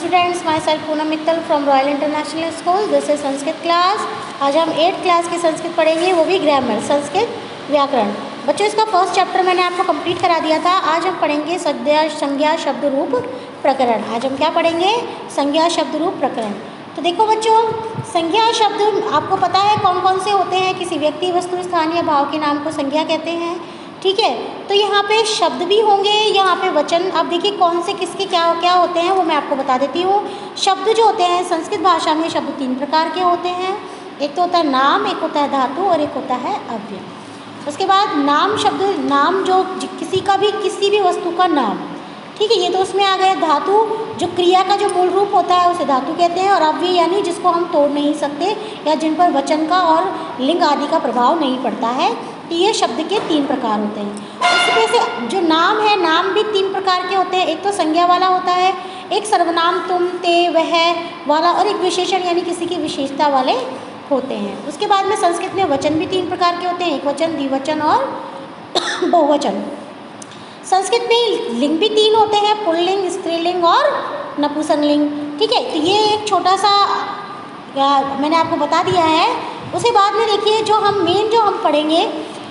Students, my self Poonam Mittal from royal international school. This is Sanskrit class. आज हम 8th class की संस्कृत पढ़ेंगे, वो भी ग्रामर, संस्कृत व्याकरण। बच्चों, इसका फर्स्ट चैप्टर मैंने आपको कंप्लीट करा दिया था। आज हम पढ़ेंगे संज्ञा शब्द रूप प्रकरण। आज हम क्या पढ़ेंगे? संज्ञा शब्द रूप प्रकरण। तो देखो बच्चों, संज्ञा शब्द आपको पता है कौन कौन से होते हैं। किसी व्यक्ति, वस्तु, स्थान या भाव के नाम को संज्ञा कहते हैं। ठीक है, तो यहाँ पे शब्द भी होंगे, यहाँ पे वचन। अब देखिए कौन से किसके क्या क्या होते हैं वो मैं आपको बता देती हूँ। शब्द जो होते हैं संस्कृत भाषा में, शब्द 3 प्रकार के होते हैं। एक तो होता है नाम, एक होता है धातु और एक होता है अव्यय। उसके बाद नाम शब्द, नाम जो किसी का भी, किसी भी वस्तु का नाम, ठीक है, ये तो उसमें आ गए। धातु जो क्रिया का जो मूल रूप होता है उसे धातु कहते हैं। और अव्यय यानी जिसको हम तोड़ नहीं सकते या जिन पर वचन का और लिंग आदि का प्रभाव नहीं पड़ता है। तो ये शब्द के 3 प्रकार होते हैं। उसमें से जो नाम है, नाम भी 3 प्रकार के होते हैं। एक तो संज्ञा वाला होता है, एक सर्वनाम तुम, ते, वह वाला, और एक विशेषण यानी किसी की विशेषता वाले होते हैं। उसके बाद में संस्कृत में वचन भी 3 प्रकार के होते हैं, एक वचन, द्विवचन और बहुवचन। संस्कृत में लिंग भी 3 होते हैं, पुल्लिंग, स्त्रीलिंग और नपुंसकलिंग। ठीक है, तो ये एक छोटा सा मैंने आपको बता दिया है। उसके बाद में देखिए जो हम पढ़ेंगे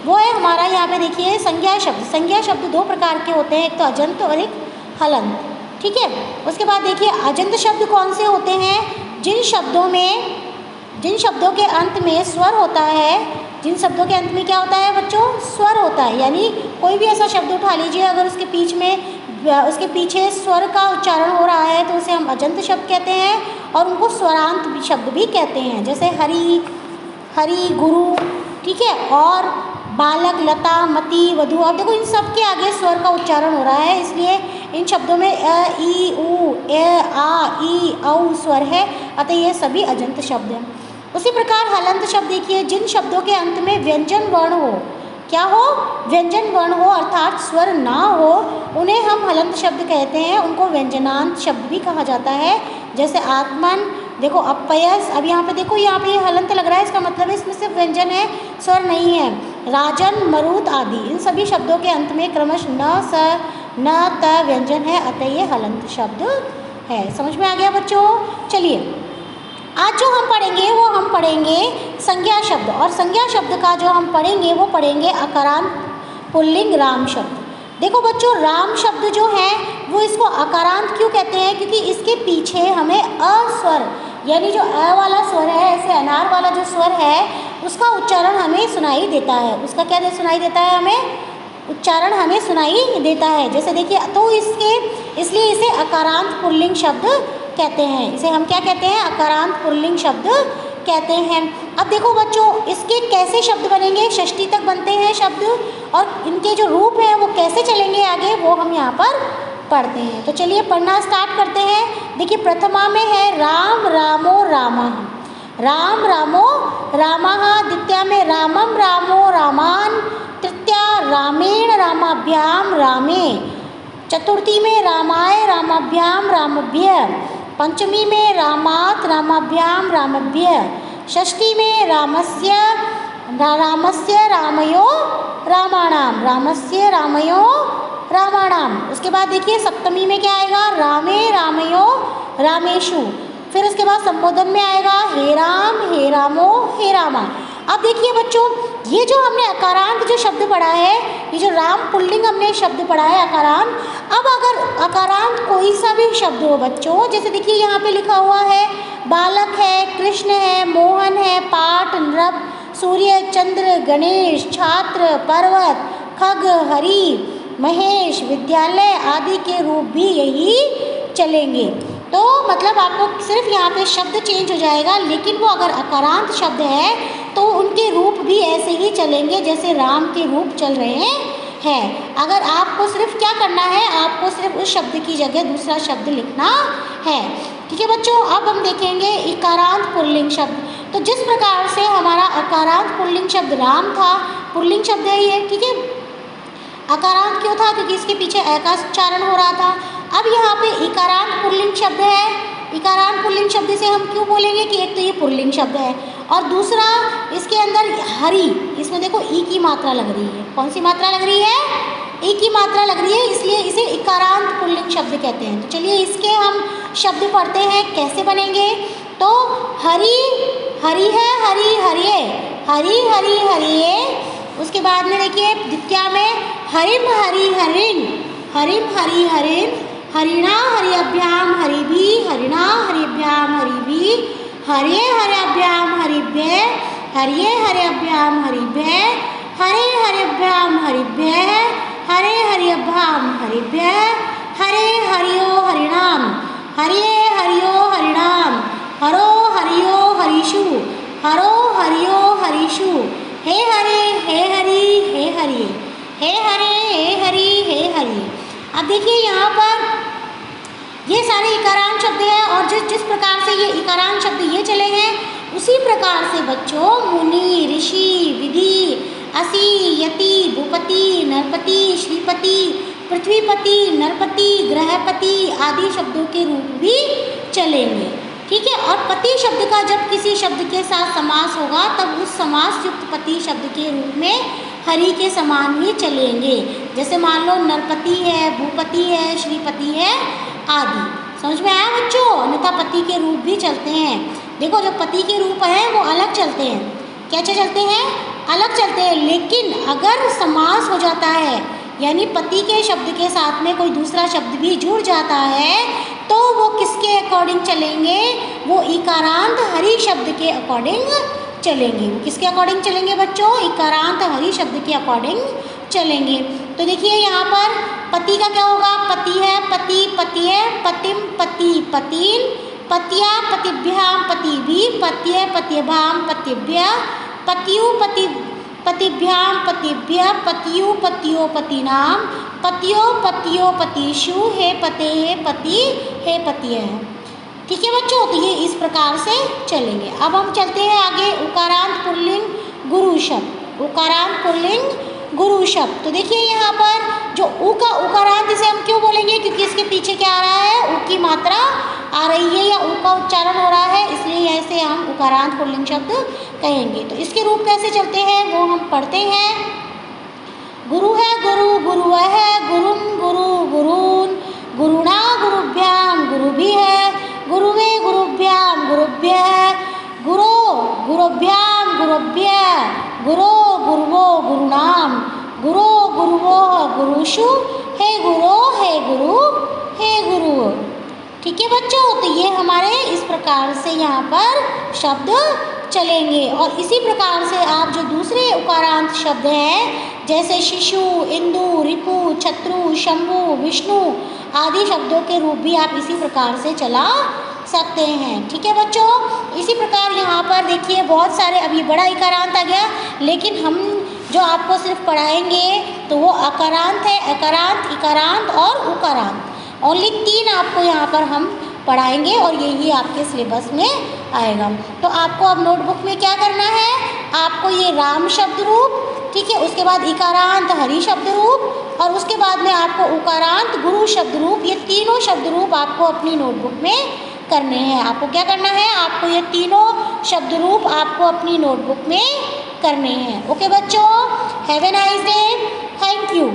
वो है हमारा, यहाँ पे देखिए संज्ञा शब्द। संज्ञा शब्द 2 प्रकार के होते हैं, एक तो अजंत और एक हलंत। ठीक है, उसके बाद देखिए अजंत शब्द कौन से होते हैं? जिन शब्दों के अंत में स्वर होता है। जिन शब्दों के अंत में क्या होता है बच्चों? स्वर होता है। यानी कोई भी ऐसा शब्द उठा लीजिए, अगर उसके पीछे स्वर का उच्चारण हो रहा है तो उसे हम अजंत शब्द कहते हैं। और उनको स्वरांत शब्द भी कहते हैं, जैसे हरि, गुरु, ठीक है, और बालक, लता, मति, वधु। अब देखो इन सब के आगे स्वर का उच्चारण हो रहा है, इसलिए इन शब्दों में अ, ई, उ, ए, आ, ई, औ स्वर है, अतः ये सभी अजंत शब्द हैं। उसी प्रकार हलंत शब्द देखिए, जिन शब्दों के अंत में व्यंजन वर्ण हो, क्या हो? व्यंजन वर्ण हो, अर्थात स्वर ना हो, उन्हें हम हलंत शब्द कहते हैं। उनको व्यंजनांत शब्द भी कहा जाता है, जैसे आत्मन, देखो अपयस। अब यहाँ पे देखो, यहाँ पे ये हलंत लग रहा है, इसका मतलब है इसमें सिर्फ व्यंजन है, स्वर नहीं है। राजन, मरुत आदि, इन सभी शब्दों के अंत में क्रमश न, स, न, त व्यंजन है, अतः ये हलंत शब्द है। समझ में आ गया बच्चों? चलिए, आज जो हम पढ़ेंगे संज्ञा शब्द। और संज्ञा शब्द का जो हम पढ़ेंगे वो पढ़ेंगे अकारांत पुल्लिंग राम शब्द। देखो बच्चों, राम शब्द जो है वो इसको अकारांत क्यों कहते हैं? क्योंकि इसके पीछे हमें अ स्वर, यानी जो अ वाला स्वर है, ऐसे अनार वाला जो स्वर है, उसका उच्चारण हमें सुनाई देता है। उसका क्या सुनाई देता है? हमें उच्चारण हमें सुनाई देता है। जैसे देखिए, तो इसलिए इसे अकारांत पुल्लिंग शब्द कहते हैं। इसे हम क्या कहते हैं? अकारांत पुल्लिंग शब्द कहते हैं। अब देखो बच्चों, इसके कैसे शब्द बनेंगे? षष्ठी तक बनते हैं शब्द, और इनके जो रूप हैं वो कैसे चलेंगे आगे, वो हम यहाँ पर पढ़ते हैं। तो चलिए पढ़ना स्टार्ट करते हैं। देखिए, प्रथमा में है राम, रामो, रामः। राम, रामो, रामः। द्वितीया में रामम, रामो, रामान। तृतीया रामेण, रामाभ्याम, रामे। चतुर्थी में रामाय, रामाभ्याम, रामभ्य। पंचमी में रामात्, रामाभ्याम, रामभ्य। षष्ठी में रामस्य, रामयो, रामाणाम, रामस्य, रामयो, रामाणाम। उसके बाद देखिए सप्तमी में क्या आएगा? रामे, रामयो, रामेषु। फिर उसके बाद संबोधन में आएगा हे राम, हे रामो, हे रामा। अब देखिए बच्चों, ये जो हमने अकारांत जो शब्द पढ़ा है, ये जो राम पुल्लिंग हमने शब्द पढ़ा है अकारांत। अब अगर अकारांत कोई सा भी शब्द हो बच्चों, जैसे देखिए यहाँ पे लिखा हुआ है बालक है, कृष्ण है, मोहन है, पाठ, नृप, सूर्य, चंद्र, गणेश, छात्र, पर्वत, खग, हरि, महेश, विद्यालय आदि के रूप भी यही चलेंगे। तो मतलब आपको सिर्फ यहाँ पे शब्द चेंज हो जाएगा, लेकिन वो अगर अकारांत शब्द है तो उनके रूप भी ऐसे ही चलेंगे जैसे राम के रूप चल रहे हैं। अगर आपको सिर्फ क्या करना है, आपको सिर्फ उस शब्द की जगह दूसरा शब्द लिखना है। ठीक है बच्चों, अब हम देखेंगे इकारांत पुल्लिंग शब्द। तो जिस प्रकार से हमारा अकारांत पुल्लिंग शब्द राम था, पुल्लिंग शब्द है ये, ठीक है। अकारांत क्यों था? क्योंकि इसके पीछे अ का उच्चारण हो रहा था। अब यहाँ पे इकारांत पुल्लिंग शब्द है। इकारांत पुल्लिंग शब्द से हम क्यों बोलेंगे कि एक तो ये पुल्लिंग शब्द है, और दूसरा इसके अंदर हरि, इसमें देखो ई की मात्रा लग रही है। कौन सी मात्रा लग रही है? ई की मात्रा लग रही है, इसलिए इसे इकारांत पुल्लिंग शब्द कहते हैं। तो चलिए इसके हम शब्द पढ़ते हैं कैसे बनेंगे। तो हरि, हरि है हरि हरिये, हरि हरि हरिये। उसके बाद में देखिए द्वितीया में हरिम हरि हरिण, हरिम हरि हरिण। हरिणा हरिभ्याम हरिभि, हरिणा हरिभ्याम हरिभि। हरे हरेभ्याम हरिभ्ये, हरिये हरेभ्याम हरिभ्ये। हरे हरेभ्याम हरिभ्ये, हरे हरेभ्याम हरिभ्ये। हरे हरियो हरिणाम, हरे हरियो हरिणाम। हरो हरियो हरिषु, हरो हरियो हरिषु। हे हरे हे हरि हे हरि, हे हरे हे हरि हे हरि। अब देखिए यहाँ पर ये सारे इकारांत शब्द हैं और जिस प्रकार से ये इकारांत शब्द ये चले हैं उसी प्रकार से बच्चों मुनि, ऋषि, विधि, असि, यति, भूपति, नरपति, श्रीपति, पृथ्वीपति, नरपति, ग्रहपति आदि शब्दों के रूप भी चलेंगे। ठीक है। और पति शब्द का जब किसी शब्द के साथ समास होगा तब उस समास युक्त पति शब्द के रूप में हरि के समान ही चलेंगे। जैसे मान लो नरपति है, भूपति है, श्रीपति है आदि। समझ में आया बच्चों? अन्यथा पति के रूप भी चलते हैं। देखो जो पति के रूप हैं वो अलग चलते हैं। कैसे चलते हैं? अलग चलते हैं। लेकिन अगर समास हो जाता है यानी पति के शब्द के साथ में कोई दूसरा शब्द भी जुड़ जाता है तो वो किसके अकॉर्डिंग चलेंगे? वो इकारांत हरि शब्द के अकॉर्डिंग चलेंगे। वो किसके अकॉर्डिंग चलेंगे बच्चों? इकारांत हरि शब्द के अकॉर्डिंग चलेंगे। तो देखिए यहाँ पर पति का क्या होगा? पति है, पति, पतिये, पतिम, पति, पतिन, पतिया, पतिभ्याम, पतिभि, पत्ये, पत्यभाम, पतिभ्य, पतियु, पतिभ्याम, पतिभ्य, पतियु, पतियो, पतिनाम, पतियो, पतियो, पतिषु, हे पते, हे पति, हे पतिय। ठीक है बच्चों, तो ये इस प्रकार से चलेंगे। अब हम चलते हैं आगे उकारांत पुल्लिंग गुरु शब्द। उकारांत पुल्लिंग गुरु शब्द। तो देखिए यहाँ पर जो उ का उकारांत इसे हम क्यों बोलेंगे? क्योंकि इसके पीछे क्या आ रहा है? उ की मात्रा आ रही है या उ का उच्चारण हो रहा है, इसलिए ऐसे हम उकारांत पुल्लिंग शब्द कहेंगे। तो इसके रूप कैसे चलते हैं वो हम पढ़ते हैं। गुरु है गुरु, गुरु है गुरुम, गुरु गुरून, गुरुणा गुरुभ्याम, गुरु भी है, गुरुवे गुरुभ्याम, गुरुभ्य, गुरो गुरुभ्याम, गुरुभ्य, गुरो गुरुवो गुरुणाम, गुरो गुरुवो गुरुषु, हे गुरो हे गुरु हे गुरु। ठीक है बच्चों, तो ये हमारे इस प्रकार से यहाँ पर शब्द चलेंगे। और इसी प्रकार से आप जो दूसरे उकारांत शब्द हैं जैसे शिशु, इंदु, रिपु, छत्रु, शंभु, विष्णु आदि शब्दों के रूप भी आप इसी प्रकार से चला सकते हैं। ठीक है बच्चों, इसी प्रकार यहाँ पर देखिए बहुत सारे, अभी बड़ा इकारांत आ गया, लेकिन हम जो आपको सिर्फ पढ़ाएंगे तो वो अकारांत है, अकारांत, इकारांत और उकारांत। ओनली 3 आपको यहाँ पर हम पढ़ाएंगे और यही आपके सिलेबस में आएगा। तो आपको अब नोटबुक में क्या करना है? आपको ये राम शब्द रूप, ठीक है, उसके बाद इकारांत हरि शब्द रूप और उसके बाद में आपको उकारांत गुरु शब्द रूप, ये तीनों शब्द रूप आपको अपनी नोटबुक में करने हैं। आपको क्या करना है? आपको ये तीनों शब्द रूप आपको अपनी नोटबुक में करने हैं। ओके बच्चों, have a nice day, thank you.